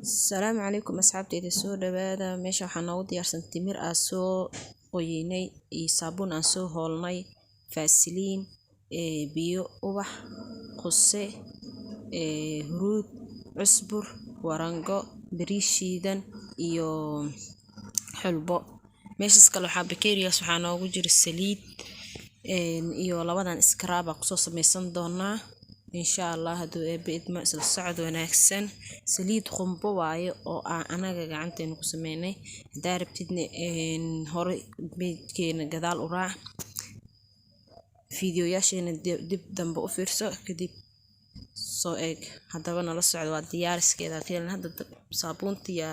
السلام عليكم أصحابتي إذا سو دوادا meesha waxaa noogu diyaarsan timir aan soo qoynay iyo saabuun aan soo hoolnay faasiliin biyo ubax quse huruud cusbur warango bariis shiidan iyo xulbo meeshas kale waxaa bakeeriyaas waxaa noogu jira saliid iyo labadan scrub aan kusoo sameysan doonaa insha Allah haduu eebbe idma isla socod wanaagsan saliid qumbo waaye oo aan anaga gacanteena ku sameynay hadaa rabtidna hore beedkeena gadaal u raac fiidiyoyaasheena dib dambe u fiirso kadib soo eeg hadaba nala socdo waa diyaariskeeda fiilan hadda saabuunta iyo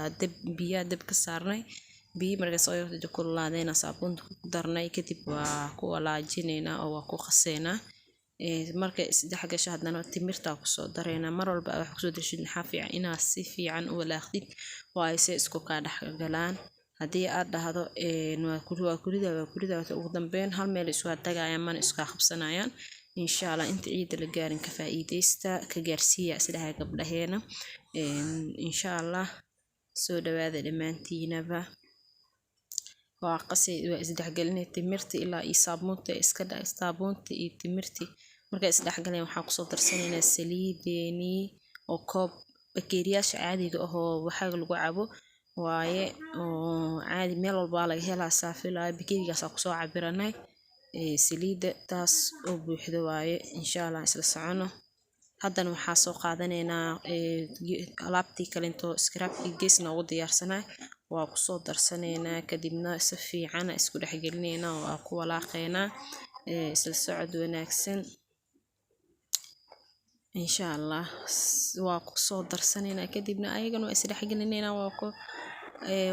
biyaha dab ka saarnay biyo markaas soo yarto kululaadayna saabuunta ku darnay kadib waa ku walaajinayna oo waa ku qaseynaa marka isdhex gasho hadana timirta ku soo dareena mar walba wax ku soo dashin xafiic inaad si fiican u walaaqdid waa ay isku ka dhax galaan hadii aad dhahdo waa kurida ugu dambeyn hal meel isku tagayaan man isku qabsanayaan insha Allah inta ciida la gaarin ka faa'iideysta ka gaarsiiya sidaha gabdhaheena insha Allah soo dhawaada dhamaantiinaba waa qasay waa isdhex galinay timirta ilaa iyo saabuunta iska saabuunta iyo timirti marka isdhex galeen waxaa ku soo darsanaynaa saliideeni oo koob bakeeriyaasha caadiga ah oo waxa lagu cabo waaye oo caadi meel walba laga helaa saafilaa bakeerigaas ku soo cabiranay saliida taas oo buuxdo waaye insha Allah isla socono haddana waxaa soo qaadanaynaa alaabtii kale into scrapkii geesna ugu diyaarsanay waa ku soo darsanaynaa kadibna si fiican isku dhex gelinaynaa oo ku walaaqaynaa isla socod wanaagsan insha Allah waa ku soo darsanaynaa kadibna ayagana is dhex gelinaynaa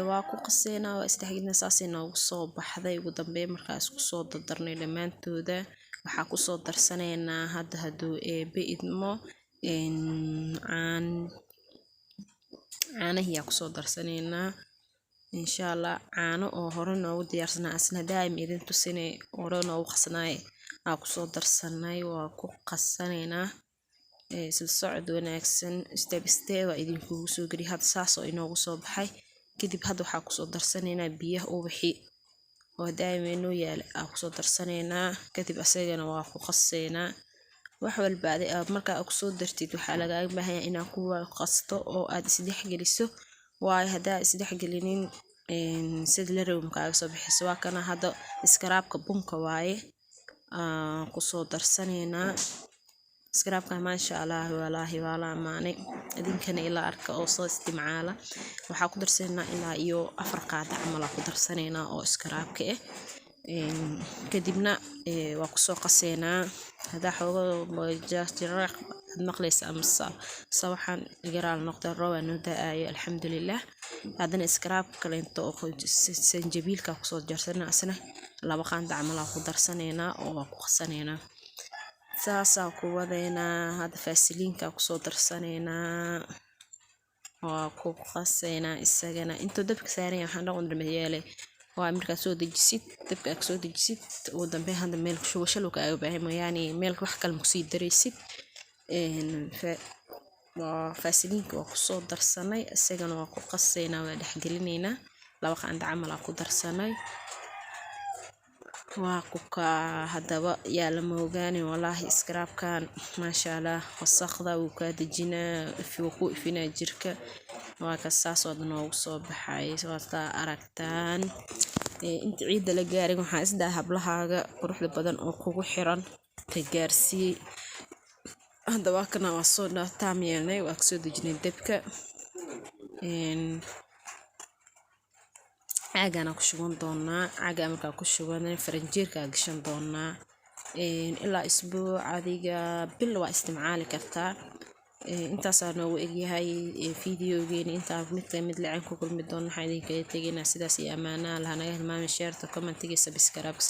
waa ku qaseynaa waa is dhex gelinaa saasina ugu soo baxday ugu dambeyn markaas ku soo darnay dhamaantooda waxaa ku soo darsanaynaa haduu eebbe idmo caanaha ku soo darsanaynaa insha Allah caano oo hore noogu diyaarsanaa asna daa'im idin tusinay hore noogu qasnay aan ku soo darsanay waa ku qasanaynaa isla socod wanaagsan step waa idinku soo gari had saas oo inoogu soo baxay kadib had waxaa ku soo darsanaynaa biyaha ubaxi oo daa'im inoo yaal aan ku soo darsanaynaa kadib asagana waa ku qaseynaa wax walba marka aad ku soo dartid waxaa laga baahan yahay inaad ku qasto oo aad isdhex geliso waayo hadaa isdhex gelinin sida la rabo kaaga soo bixiso waa kana hada scrubka bunka waaye ku soo darsanaynaa scrubka ma sha Allah walaahi wala maanay idinkana ila arka oo soo isticmaala waxaa ku darsanaynaa ilaa iyo 4 qaada camal ku darsanaynaa oo scrubka kadibna waa ku soo qaseynaa hada xoogo jiraaq maqlaysa amsa sawaxan garaal noqdo rawan daayo alxamdulillah hadana scrub kale inta oo sanjabiilka ku soo jarsanaa asna 2 qaanda camal ku darsanaynaa oo waa ku qasaneynaa saasa ku wadeynaa hada faasiliinka ku soo darsanaynaa waa ku qaseynaa isagana inta dabka saaran waxaan dhaqan dhameeyay waa marka soo dejisid dabka soo dejisid ugu dambeyn hada meel shubashalo ka baahan yaani meel wax kale ku sii dareysid faasiliinka waa ku soo darsanay isagana waa ku qaseynaa waa dhex gelinaynaa 2 qaanda camal ku darsanay waa ku ka hadaba yaa la moogaan wallahi scrubkan ma sha Allah wasaqda uu ka dajinaa ku ifina jirka waa ka saasoo noogu soo baxay waata aragtaan inta ciida la gaarin waxaa isdaa hablahaaga quruxda badan oo kugu xiran ka gaarsii hadaba kana waa soo taamiyeenay waa soo dejinay dabka caagana ku shuban doonaa caaga marka ku shubanay faranjeerka gashan doonaa ilaa isbuuc adiga bil waa isticmaali kartaa intaas aan ugu egyahay fiidiyogeena inta mid lacag ku kulmi doona waxaan idinkaga tegaynaa sidaas iyo amaana Allah naga hilmaamin share comment subscribe